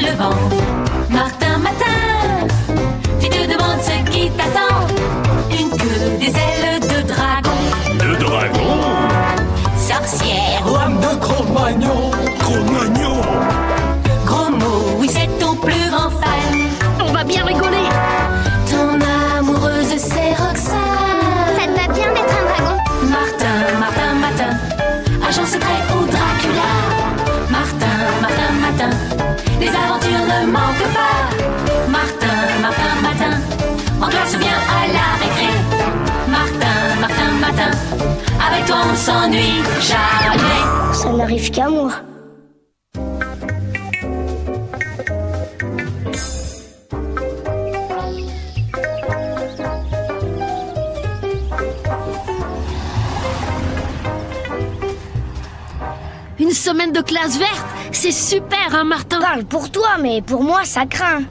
le vent. Martin, matin, tu te demandes ce qui t'attend. Une queue, des ailes de dragon. De dragon? Sorcière, Lame de Cro-Magnon. Cro-Magnon? gros mot, oui c'est ton plus grand fan. On va bien rigoler. Ton amoureuse c'est Roxane. Ça te va bien d'être un dragon. Martin, Martin, matin, agent secret ou Dracula. Martin, Martin, matin, les aventures ne manquent pas. Martin, Martin, matin, en classe ou bien à la récré. Martin, Martin, matin, avec toi on s'ennuie jamais. Ça n'arrive qu'à moi. Une semaine de classe verte, c'est super, hein, Martin? Parle pour toi, mais pour moi, ça craint.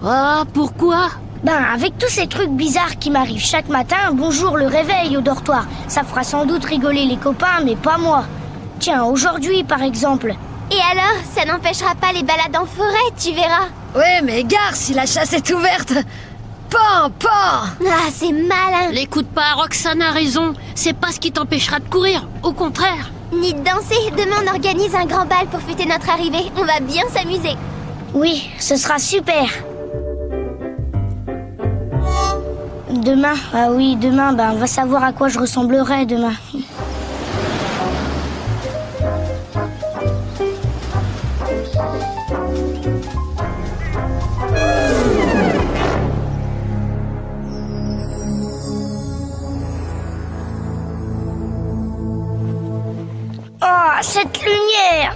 Oh, pourquoi? Ben, avec tous ces trucs bizarres qui m'arrivent chaque matin, bonjour le réveil au dortoir. Ça fera sans doute rigoler les copains, mais pas moi. Tiens, aujourd'hui, par exemple. Et alors, ça n'empêchera pas les balades en forêt, tu verras. Ouais, mais gare si la chasse est ouverte. Pan, pan. Ah, c'est malin. L'écoute pas, Roxane a raison. C'est pas ce qui t'empêchera de courir, au contraire. Ni de danser. Demain, on organise un grand bal pour fêter notre arrivée. On va bien s'amuser. Oui, ce sera super. Demain, ah oui, demain, ben, on va savoir à quoi je ressemblerai demain. Oh, cette lumière!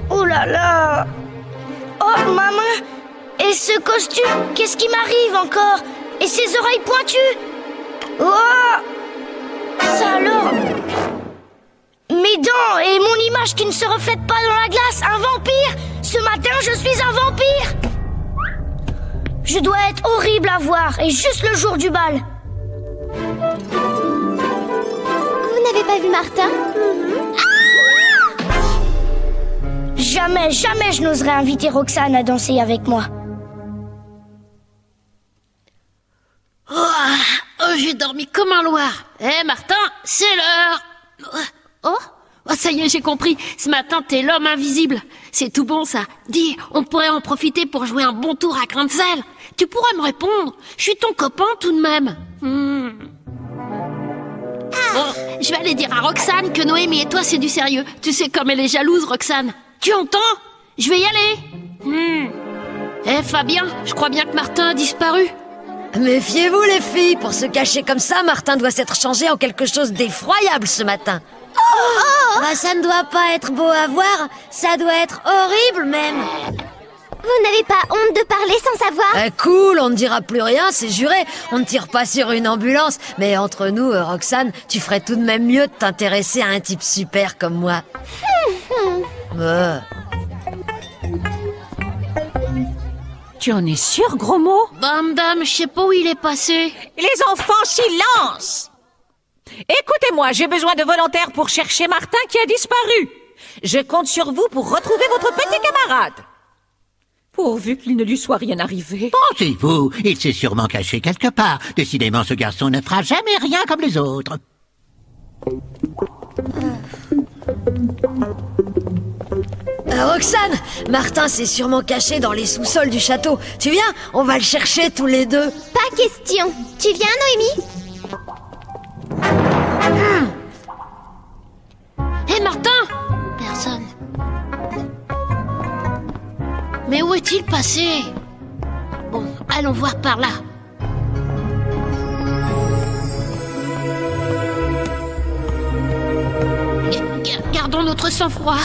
Oh là là! Oh, ma main! Et ce costume, qu'est-ce qui m'arrive encore? Et ces oreilles pointues? Oh! Ça alors? Mes dents et mon image qui ne se reflète pas dans la glace, un vampire! Ce matin, je suis un vampire! Je dois être horrible à voir, et juste le jour du bal. Vous n'avez pas vu Martin? Jamais, jamais je n'oserais inviter Roxane à danser avec moi. Oh, j'ai dormi comme un loir. Eh, Martin, c'est l'heure. Oh, ça y est, j'ai compris. Ce matin, t'es l'homme invisible. C'est tout bon, ça. Dis, on pourrait en profiter pour jouer un bon tour à grain de sel. Tu pourrais me répondre. Je suis ton copain, tout de même. Bon, je vais aller dire à Roxane que Noémie et toi, c'est du sérieux. Tu sais comme elle est jalouse, Roxane. Tu entends? Je vais y aller. Eh, Fabien, je crois bien que Martin a disparu. Méfiez-vous les filles, pour se cacher comme ça, Martin doit s'être changé en quelque chose d'effroyable ce matin. Bah, ça ne doit pas être beau à voir, ça doit être horrible même. Vous n'avez pas honte de parler sans savoir? Cool, on ne dira plus rien, c'est juré. On ne tire pas sur une ambulance. Mais entre nous, Roxane, tu ferais tout de même mieux de t'intéresser à un type super comme moi. Tu en es sûr, gros mot? Bam dame, je sais pas où il est passé. Les enfants, silence! Écoutez-moi, j'ai besoin de volontaires pour chercher Martin qui a disparu. Je compte sur vous pour retrouver votre petit camarade. Pourvu qu'il ne lui soit rien arrivé. Pensez-vous, il s'est sûrement caché quelque part. Décidément, ce garçon ne fera jamais rien comme les autres. Roxane, Martin s'est sûrement caché dans les sous-sols du château. Tu viens? On va le chercher tous les deux. Pas question. Tu viens, Noémie? Hé, Martin! Personne. Mais où est-il passé? Bon, allons voir par là. Gardons notre sang-froid.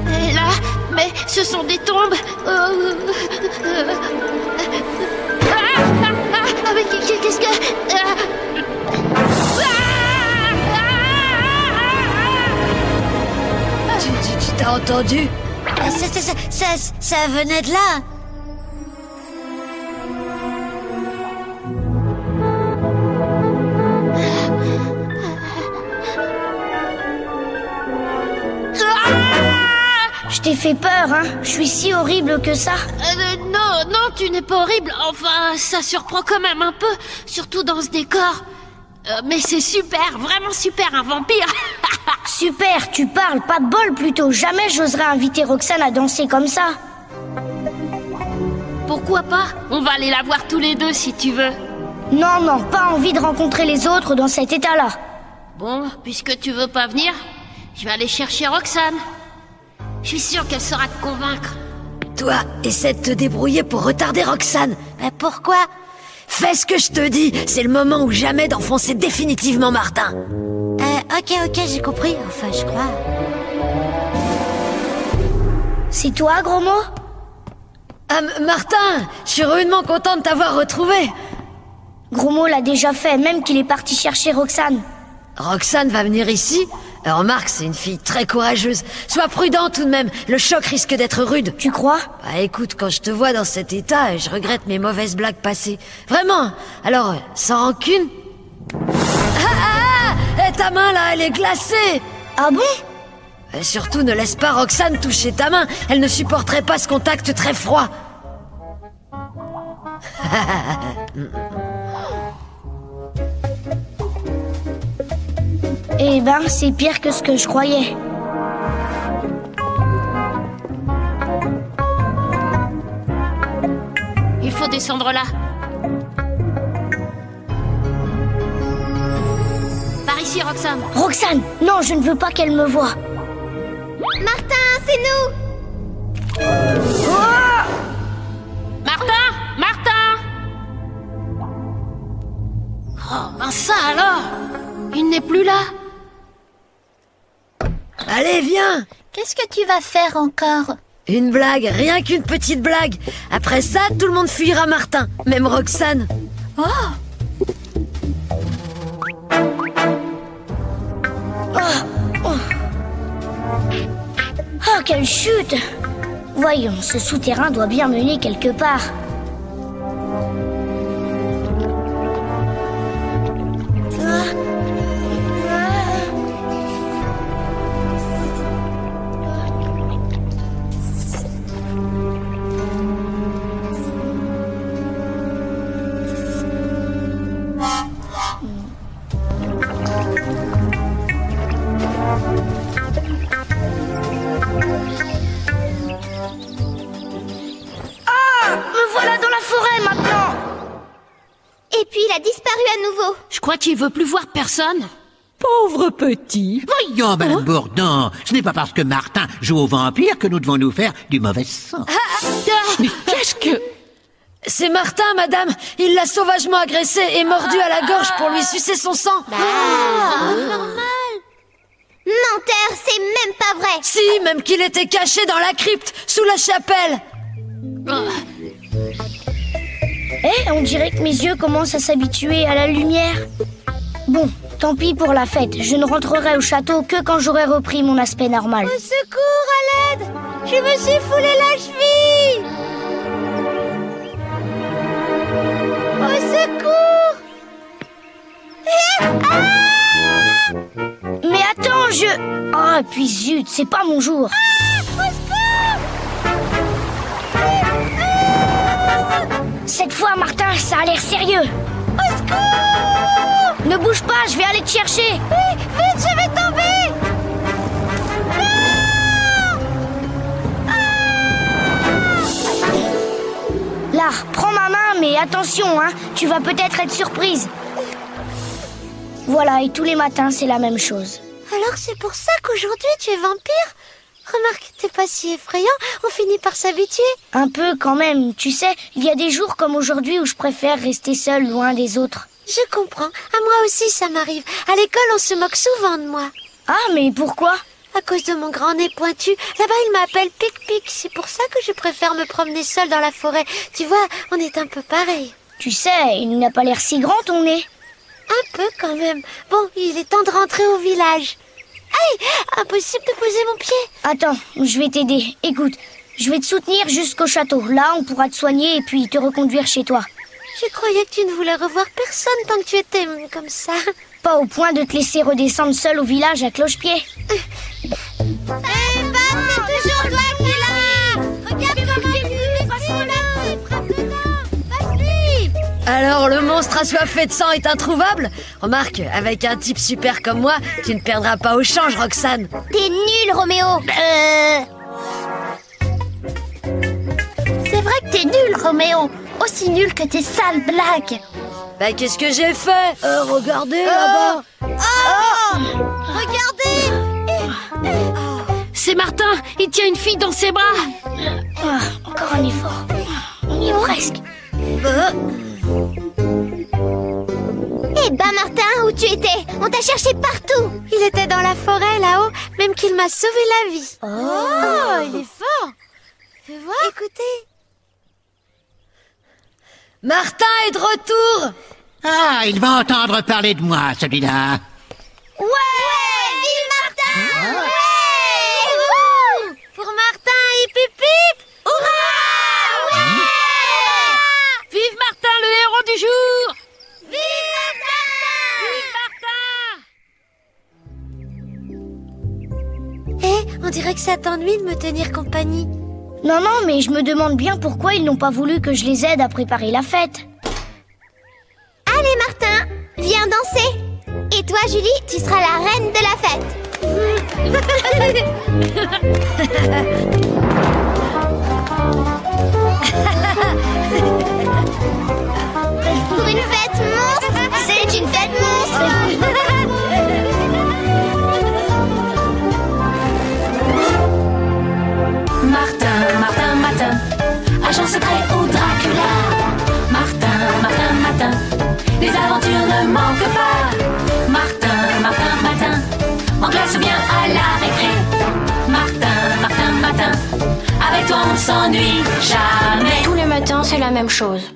Et là, mais ce sont des tombes. Mais qu'est-ce que... Tu t'as entendu? Ça venait de là. fait peur, hein. Je suis si horrible que ça. Non, tu n'es pas horrible. Enfin, ça surprend quand même un peu, surtout dans ce décor. Mais c'est super, vraiment super, un vampire. Super, tu parles, pas de bol plutôt. Jamais j'oserais inviter Roxane à danser comme ça. Pourquoi pas? On va aller la voir tous les deux si tu veux. Non, pas envie de rencontrer les autres dans cet état-là. Bon, puisque tu veux pas venir, je vais aller chercher Roxane. Je suis sûre qu'elle saura te convaincre. Toi, essaie de te débrouiller pour retarder Roxane. Mais pourquoi? Fais ce que je te dis, c'est le moment ou jamais d'enfoncer définitivement Martin. Ok, j'ai compris. Enfin, je crois. C'est toi, gros mot? Martin, je suis rudement content de t'avoir retrouvé. Gros mot l'a déjà fait, même qu'il est parti chercher Roxane. Roxane va venir ici? Remarque, c'est une fille très courageuse. Sois prudent tout de même, le choc risque d'être rude. Tu crois? Bah écoute, quand je te vois dans cet état, je regrette mes mauvaises blagues passées. Vraiment. Alors, sans rancune. Ta main là, elle est glacée. Ah bon? Surtout, ne laisse pas Roxane toucher ta main. Elle ne supporterait pas ce contact très froid. Eh ben, c'est pire que ce que je croyais. Il faut descendre là. Par ici, Roxane. Roxane, non, je ne veux pas qu'elle me voie. Martin, c'est nous! Martin! Oh, ben ça alors! Il n'est plus là. Allez, viens. Qu'est-ce que tu vas faire encore? Une blague, rien qu'une petite blague. Après ça, tout le monde fuira Martin, même Roxane. Oh, quelle chute! Voyons, ce souterrain doit bien mener quelque part. Et puis il a disparu à nouveau. Je crois qu'il veut plus voir personne. Pauvre petit. Voyons, Madame Bourdon, ce n'est pas parce que Martin joue au vampire que nous devons nous faire du mauvais sang. Mais qu'est-ce que... C'est Martin, madame. Il l'a sauvagement agressé et mordu à la gorge pour lui sucer son sang. Normal. Menteur, c'est même pas vrai. Si, même qu'il était caché dans la crypte, sous la chapelle. On dirait que mes yeux commencent à s'habituer à la lumière. Bon, tant pis pour la fête. Je ne rentrerai au château que quand j'aurai repris mon aspect normal. Au secours, à l'aide! Je me suis foulé la cheville! Au secours! Mais attends, Ah, puis zut, c'est pas mon jour. Au secours! Cette fois, Martin, ça a l'air sérieux. Au secours! Ne bouge pas, je vais aller te chercher. Vite, je vais tomber! Là, prends ma main, mais attention, hein, tu vas peut-être être surprise. Voilà, et tous les matins, c'est la même chose. Alors c'est pour ça qu'aujourd'hui tu es vampire? Remarque, t'es pas si effrayant, on finit par s'habituer. Un peu quand même, tu sais, il y a des jours comme aujourd'hui où je préfère rester seule loin des autres. Je comprends, à moi aussi ça m'arrive. À l'école on se moque souvent de moi. Ah, mais pourquoi? À cause de mon grand nez pointu. Là-bas il m'appelle Pic-Pic, c'est pour ça que je préfère me promener seule dans la forêt. Tu vois, on est un peu pareil. Tu sais, il n'a pas l'air si grand ton nez. Un peu quand même. Bon, il est temps de rentrer au village. Aïe! Impossible de poser mon pied. Attends, je vais t'aider. Écoute, je vais te soutenir jusqu'au château. Là, on pourra te soigner et puis te reconduire chez toi. Je croyais que tu ne voulais revoir personne tant que tu étais comme ça. Pas au point de te laisser redescendre seule au village à cloche-pied. Eh ben, c'est toujours toi qui Alors le monstre assoiffé de sang est introuvable? Remarque, avec un type super comme moi, tu ne perdras pas au change, Roxane. T'es nul, Roméo. C'est vrai que t'es nul, Roméo. Aussi nul que tes sales blagues. Bah qu'est-ce que j'ai fait? Regardez là-bas. Regardez. C'est Martin, il tient une fille dans ses bras. Encore un effort. On y est presque. Eh ben Martin, où tu étais? On t'a cherché partout. Il était dans la forêt là-haut, même qu'il m'a sauvé la vie. Oh, il est fort. Fais voir. Écoutez. Martin est de retour. Ah, il va entendre parler de moi, celui-là. Ouais, vive Martin. Ouais. Pour Martin, hip hip hip. Hurrah. Ouais. Vive Martin, le héros du jour. Vive Martin. Eh, on dirait que ça t'ennuie de me tenir compagnie. Non, mais je me demande bien pourquoi ils n'ont pas voulu que je les aide à préparer la fête. Allez Martin, viens danser. Et toi Julie, tu seras la reine de la fête. Pour une fête monstre. C'est une fête monstre. Martin, agent secret ou Dracula. Martin, les aventures ne manquent pas. Martin, en classe ou bien à la récré. Martin, avec toi on ne s'ennuie jamais. Tous les matins, c'est la même chose.